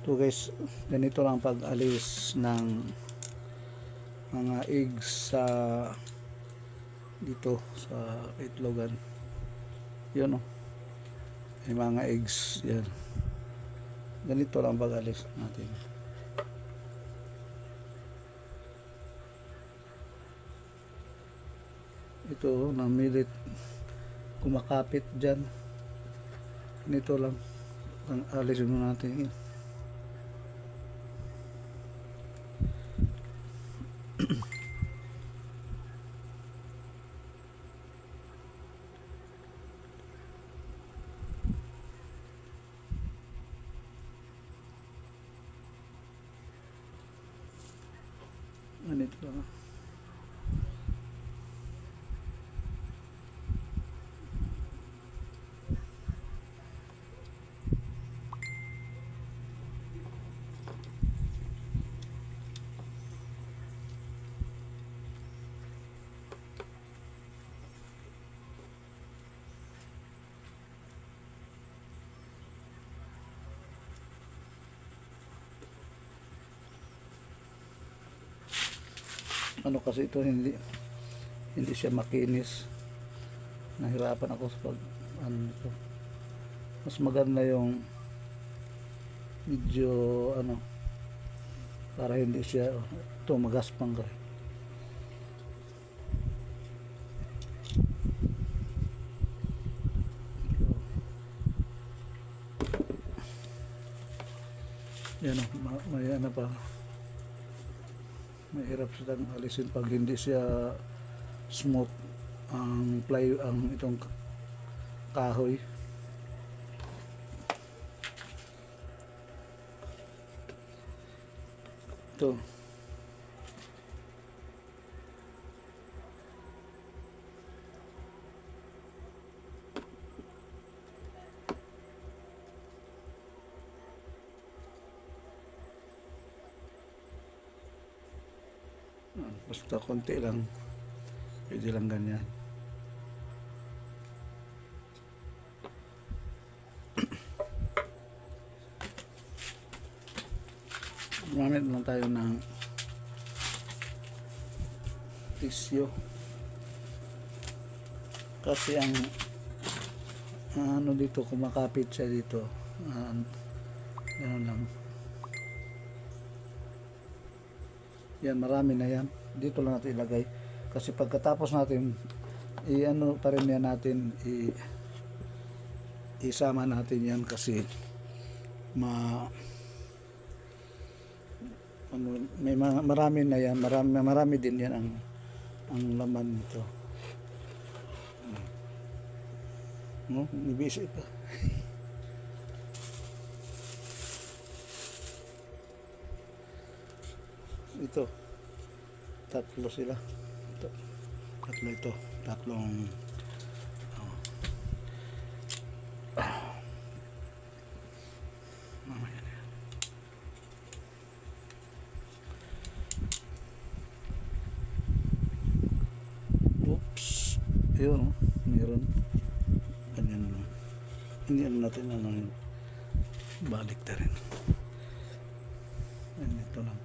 So guys, ganito lang pag-alis ng mga eggs sa dito sa itlogan. Yun oh. May mga eggs yan. Ganito lang pag-alis natin. Ito namilit kumakapit dyan. Ganito lang ang alisin mo natin. Ganito lang. Ano kasi ito hindi siya makinis. Nahirapan ako sa pag ano ito. Mas maganda yung medyo ano para hindi siya ito magaspang ka. Yan o, may ano pa. Mahirap silang alisin pag hindi siya smooth ang itong kahoy. Ito. Basta konti lang, pwede lang ganyan. Gumamit lang tayo ng tissue kasi ang ano dito kumakapit siya dito. Ganun lang. Yan, marami na yan. Dito lang natin ilagay kasi pagkatapos natin i-ano pa rin yan natin isama natin yan kasi may marami na yan, marami din yan ang laman nito. No, nibisi pa. Ito tatlo sila. Tatlo ito. Tatlong oops. Ayun, meron. Ganyan lang. Hindi natin balik na rin. Ito lang.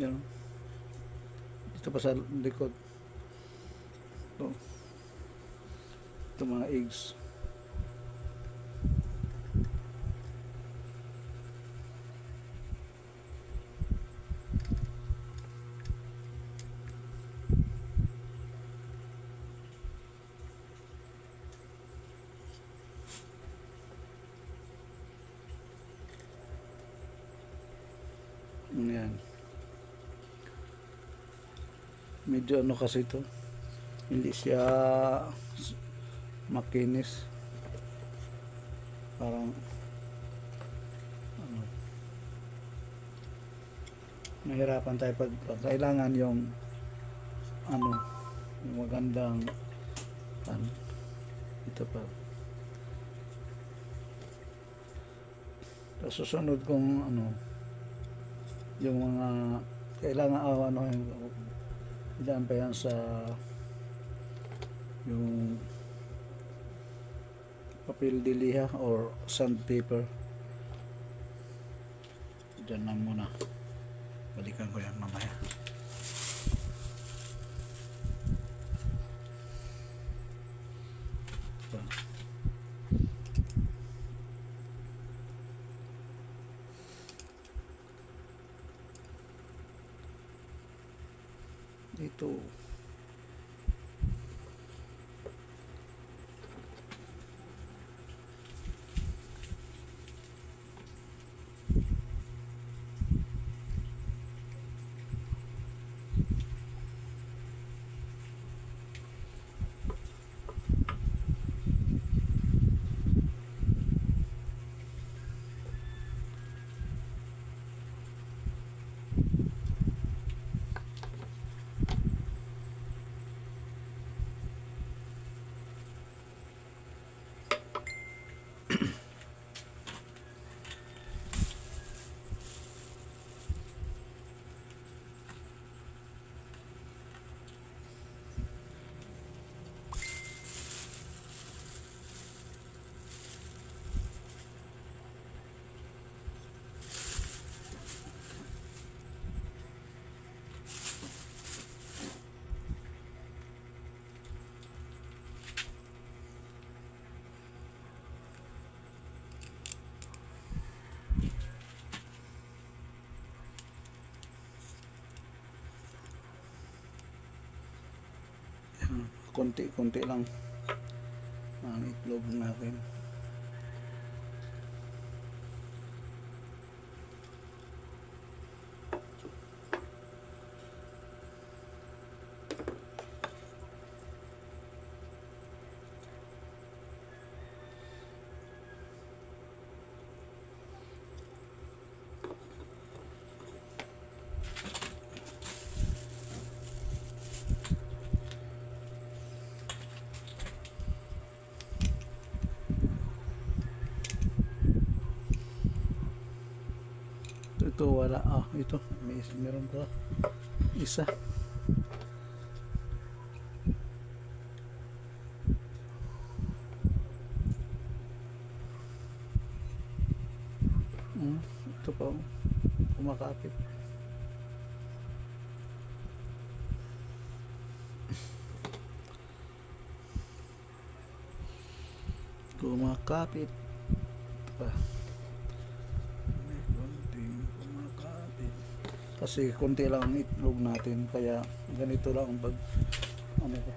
Yan. Ito pa sa likod. Ito mga eggs. Yan. Medyo ano kasi ito, hindi siya makinis. Parang ano, nahirapan tayo pag kailangan yung ano, yung magandang ano, ito pa. Tapos susunod kong ano, yung mga kailangan ano, idaan pa yan sa yung papel de liha or sandpaper. Diyan lang muna, balikan ko yan mamaya. Dito konti-konti lang ang itlog natin. Ito wala, ito meron pa isa. Ito pa kumakapit. Kumakapit pa. Kasi konti lang ang itlog natin, kaya ganito lang ang pag ano ko.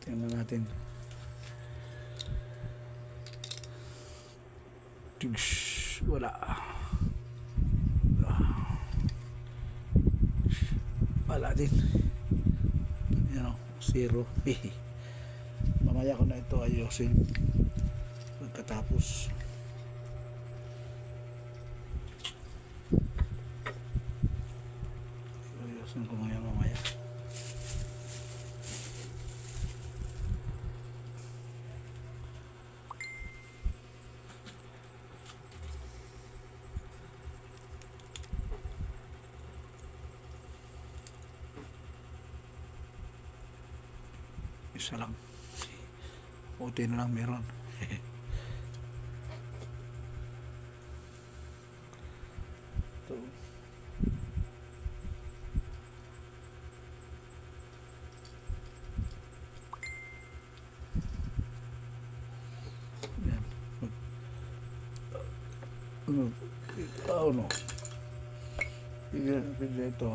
Tingnan natin. Wala. Wala din. Yan o, 0. Mamaya ko na ito ayusin pagkatapos. Ayusin ko mamaya. Isa lang. Puti na lang meron. Ito. Yan. Ano? Pwede ito.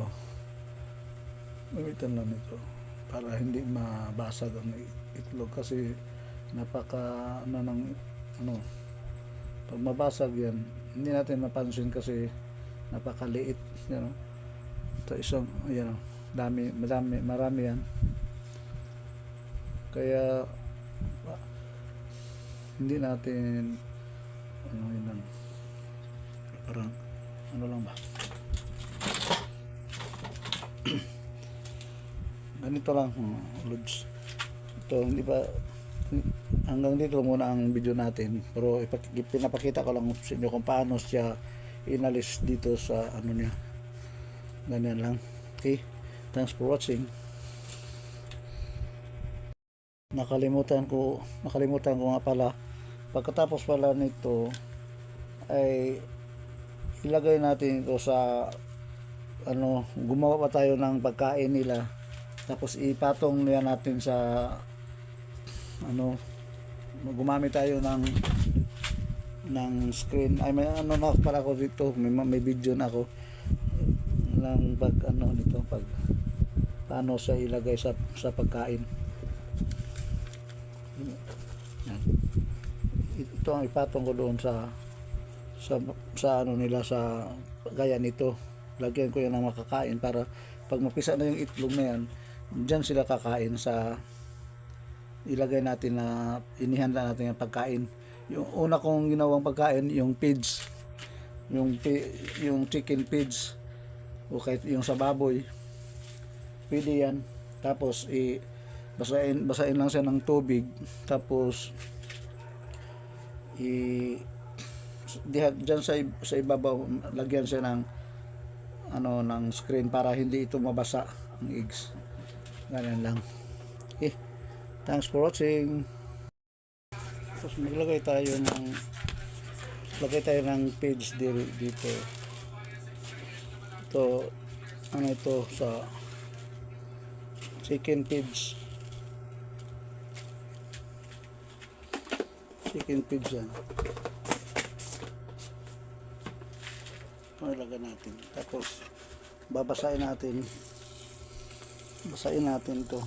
Gamitan lang ito para hindi mabasag ang itlog kasi napaka ano ng ano Pag mabasag yan, hindi natin mapansin kasi napakaliit, you know. Ito isang, ayan, marami yan. Kaya hindi natin yun lang, parang ano lang ba, ganito lang, lods. Ito hindi pa, hanggang dito muna ang video natin, pero pinapakita ko lang sa inyo kung paano siya inalis dito sa ano niya, ganyan lang. Okay, thanks for watching. Nakalimutan ko nga pala, pagkatapos pala nito ay ilagay natin ito sa ano, gumawa pa tayo ng pagkain nila, tapos ipatong niya natin sa ano, gumamit tayo ng screen. Ay, may ano na pala ako dito, may video na ako ng pag ano nito, pag paano siya ilagay sa pagkain. Yan. Ito ang ipatong ko doon sa ano nila, sa gaya nito. Lagyan ko yan ng makakain para pag mapisa na yung itlog na yan, dyan sila kakain sa ilagay natin na inihanda natin yung pagkain. Yung una kong ginawang pagkain, yung pids, yung chicken pids, o kahit yung sa baboy, pwede yan. Tapos basain lang siya ng tubig, tapos diyan sa ibabaw lagyan siya ng ano, ng screen para hindi ito mabasa ang eggs. Ganyan lang. Okay, thanks for watching. Tapos maglagay tayo ng page dito. Ito ano, ito sa chicken page yan. Ilagay natin, tapos basahin natin to.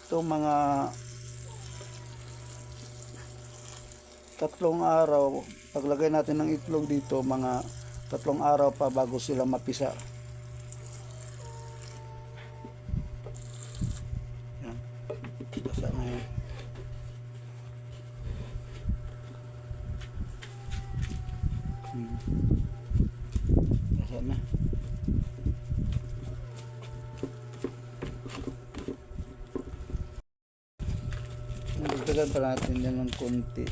Ito mga 3 araw, paglagay natin ng itlog dito, mga 3 araw pa bago sila mapisa. Yan, basa na yan. Basa na. Dagdagan pa natin yan ng konti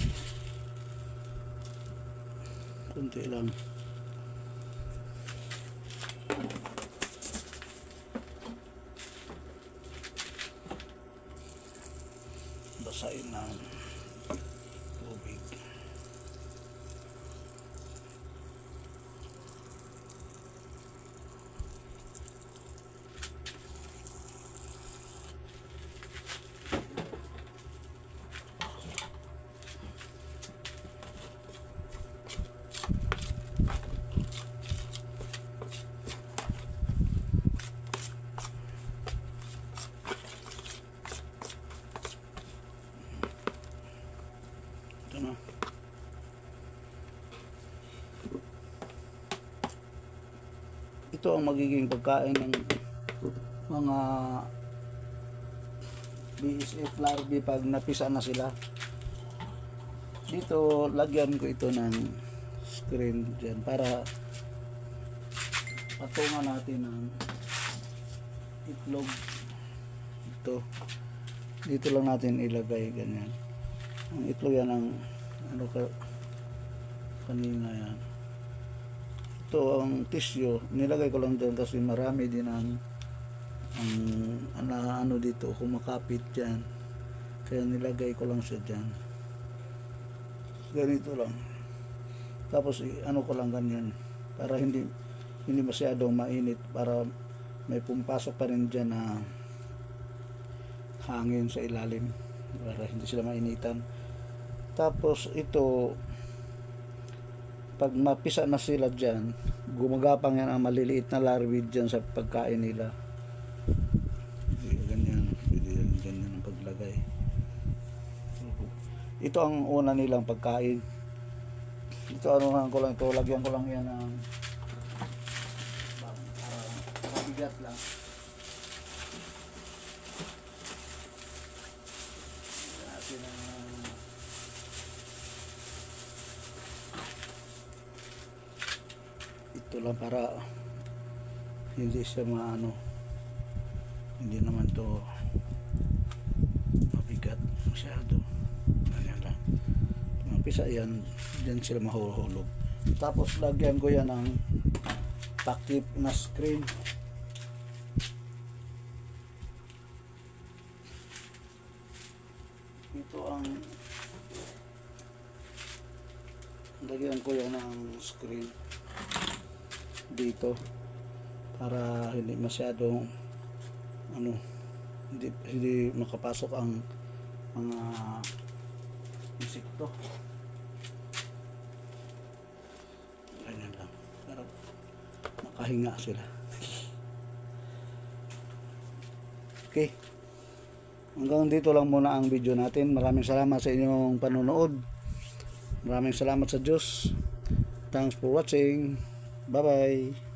lang. Basahin ng tubig. Ito ang magiging pagkain ng mga BSF larvae pag napisa na sila. Dito lagyan ko ito ng screen dyan para patungan natin ng itlog. Dito lang natin ilagay, ganyan. Ang itlog yan ang ano kanina yan. Ito ang tissue, nilagay ko lang doon kasi marami din ang ano dito, kumakapit dyan, kaya nilagay ko lang siya dyan, ganito lang. Tapos ano ko lang ganyan para hindi masyadong mainit, para may pumpasok pa rin dyan na hangin sa ilalim para hindi sila mainitan. Tapos ito pag mapisa na sila dyan, gumagapang yan ang maliliit na larvae dyan sa pagkain nila. Ganyan, ganyan ang paglagay. Ito ang una nilang pagkain. Ito ano ko lang ito, lagyan ko lang yan ng mabigat lang. Natin ang ito lang para hindi siya maano, hindi naman to mabigat masyado. Ganyan lang. Mampisa yan, dyan sila mahuhulog. Tapos lagyan ko yan ng takip na screen. Ito ang lagyan ko yan ng screen dito para hindi masyadong ano, hindi makapasok ang mga insekto. Ganyan lang para makahinga sila. Okay, hanggang dito lang muna ang video natin. Maraming salamat sa inyong panonood. Maraming salamat sa Diyos. Thanks for watching. Bye bye.